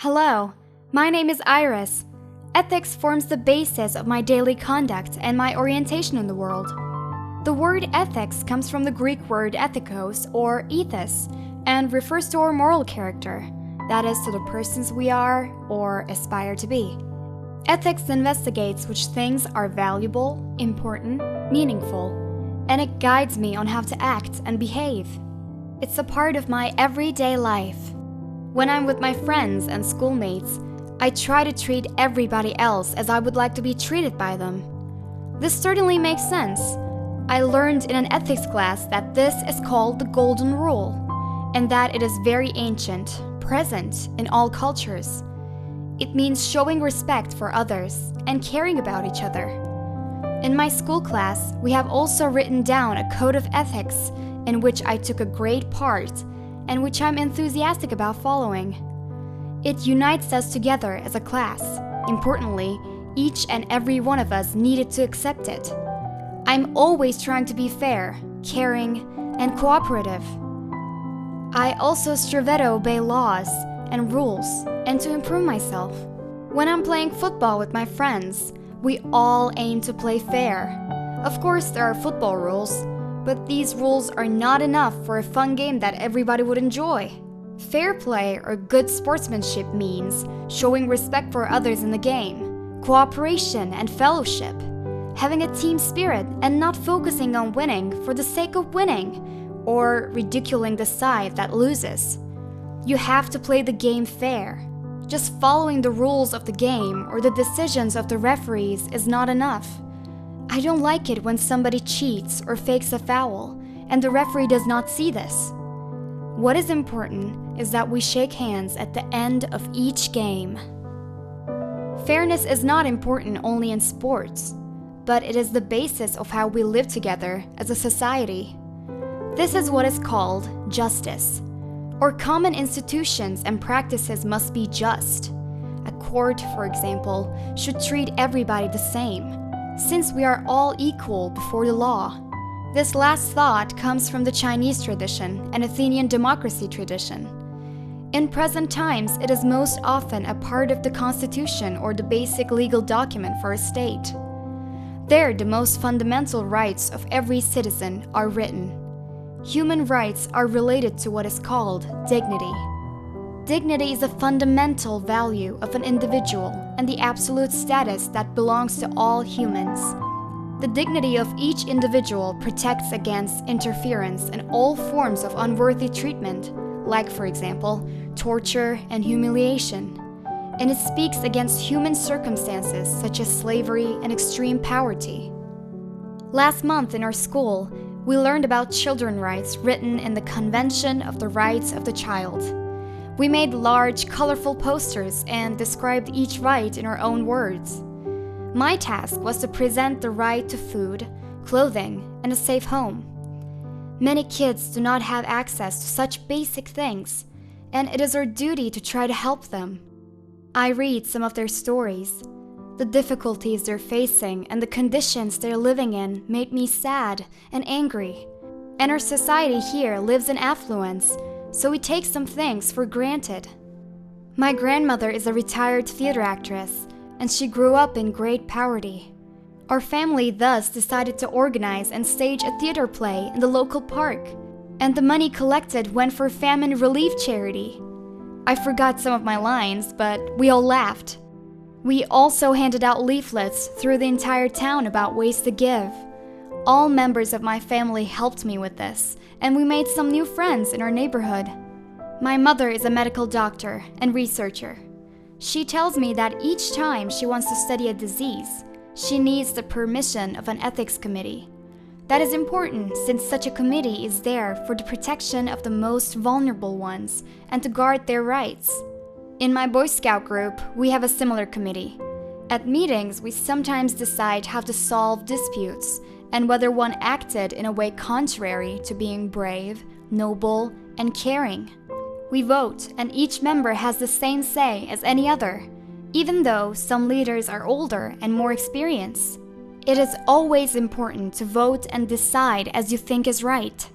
Hello, my name is Iris. Ethics forms the basis of my daily conduct and my orientation in the world. The word ethics comes from the Greek word ethikos or ethos and refers to our moral character, that is, to the persons we are or aspire to be. Ethics investigates which things are valuable, important, meaningful, and it guides me on how to act and behave. It's a part of my everyday life. When I'm with my friends and schoolmates, I try to treat everybody else as I would like to be treated by them. This certainly makes sense. I learned in an ethics class that this is called the Golden Rule, and that it is very ancient, present in all cultures. It means showing respect for others and caring about each other. In my school class, we have also written down a code of ethics in which I took a great part and which I'm enthusiastic about following. It unites us together as a class. Importantly, each and every one of us needed to accept it. I'm always trying to be fair, caring, and cooperative. I also strive to obey laws and rules and to improve myself. When I'm playing football with my friends, we all aim to play fair. Of course, there are football rules, but these rules are not enough for a fun game that everybody would enjoy. Fair play or good sportsmanship means showing respect for others in the game, cooperation and fellowship, having a team spirit and not focusing on winning for the sake of winning, or ridiculing the side that loses. You have to play the game fair. Just following the rules of the game or the decisions of the referees is not enough. I don't like it when somebody cheats or fakes a foul, and the referee does not see this. What is important is that we shake hands at the end of each game. Fairness is not important only in sports, but it is the basis of how we live together as a society. This is what is called justice. Our common institutions and practices must be just. A court, for example, should treat everybody the same, since we are all equal before the law. This last thought comes from the Chinese tradition and Athenian democracy tradition. In present times, it is most often a part of the constitution or the basic legal document for a state. There, the most fundamental rights of every citizen are written. Human rights are related to what is called dignity. Dignity is a fundamental value of an individual and the absolute status that belongs to all humans. The dignity of each individual protects against interference and all forms of unworthy treatment, like, for example, torture and humiliation. And it speaks against human circumstances such as slavery and extreme poverty. Last month in our school, we learned about children's rights written in the Convention of the Rights of the Child. We made large, colorful posters and described each right in our own words. My task was to present the right to food, clothing, and a safe home. Many kids do not have access to such basic things, and it is our duty to try to help them. I read some of their stories. The difficulties they're facing and the conditions they're living in made me sad and angry. And our society here lives in affluence, so we take some things for granted. My grandmother is a retired theater actress, and she grew up in great poverty. Our family thus decided to organize and stage a theater play in the local park, and the money collected went for famine relief charity. I forgot some of my lines, but we all laughed. We also handed out leaflets through the entire town about ways to give. All members of my family helped me with this, and we made some new friends in our neighborhood. My mother is a medical doctor and researcher. She tells me that each time she wants to study a disease, she needs the permission of an ethics committee. That is important since such a committee is there for the protection of the most vulnerable ones and to guard their rights. In my Boy Scout group, we have a similar committee. At meetings, we sometimes decide how to solve disputes and whether one acted in a way contrary to being brave, noble, and caring. We vote, and each member has the same say as any other, even though some leaders are older and more experienced. It is always important to vote and decide as you think is right.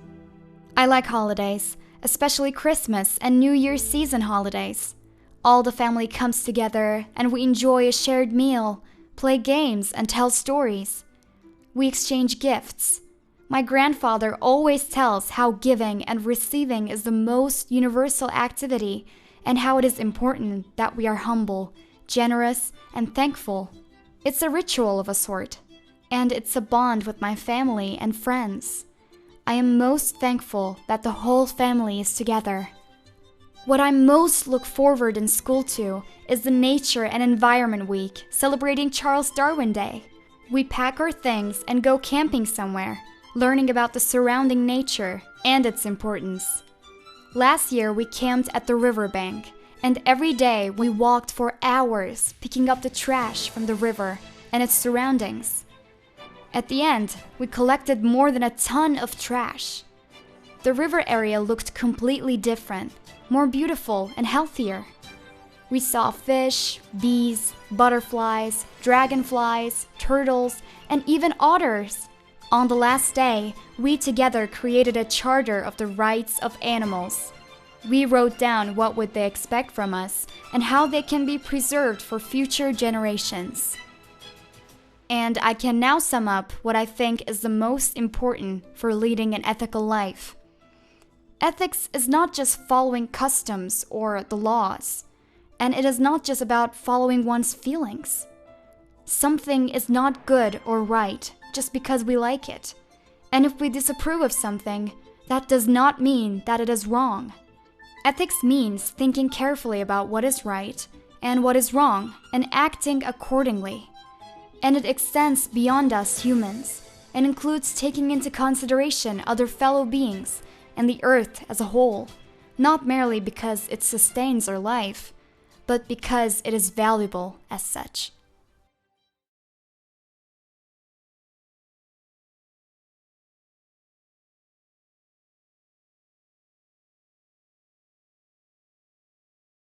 I like holidays, especially Christmas and New Year's season holidays. All the family comes together and we enjoy a shared meal, play games, and tell stories. We exchange gifts. My grandfather always tells how giving and receiving is the most universal activity and how it is important that we are humble, generous, and thankful. It's a ritual of a sort, and it's a bond with my family and friends. I am most thankful that the whole family is together. What I most look forward in school to is the Nature and Environment Week celebrating Charles Darwin Day. We pack our things and go camping somewhere, learning about the surrounding nature and its importance. Last year we camped at the riverbank, and every day we walked for hours picking up the trash from the river and its surroundings. At the end, we collected more than a ton of trash. The river area looked completely different, more beautiful and healthier. We saw fish, bees, butterflies, dragonflies, turtles, and even otters. On the last day, we together created a charter of the rights of animals. We wrote down what would they expect from us and how they can be preserved for future generations. And I can now sum up what I think is the most important for leading an ethical life. Ethics is not just following customs or the laws, and it is not just about following one's feelings. Something is not good or right just because we like it, and if we disapprove of something, that does not mean that it is wrong. Ethics means thinking carefully about what is right and what is wrong and acting accordingly. And it extends beyond us humans and includes taking into consideration other fellow beings and the earth as a whole, not merely because it sustains our life, but because it is valuable as such.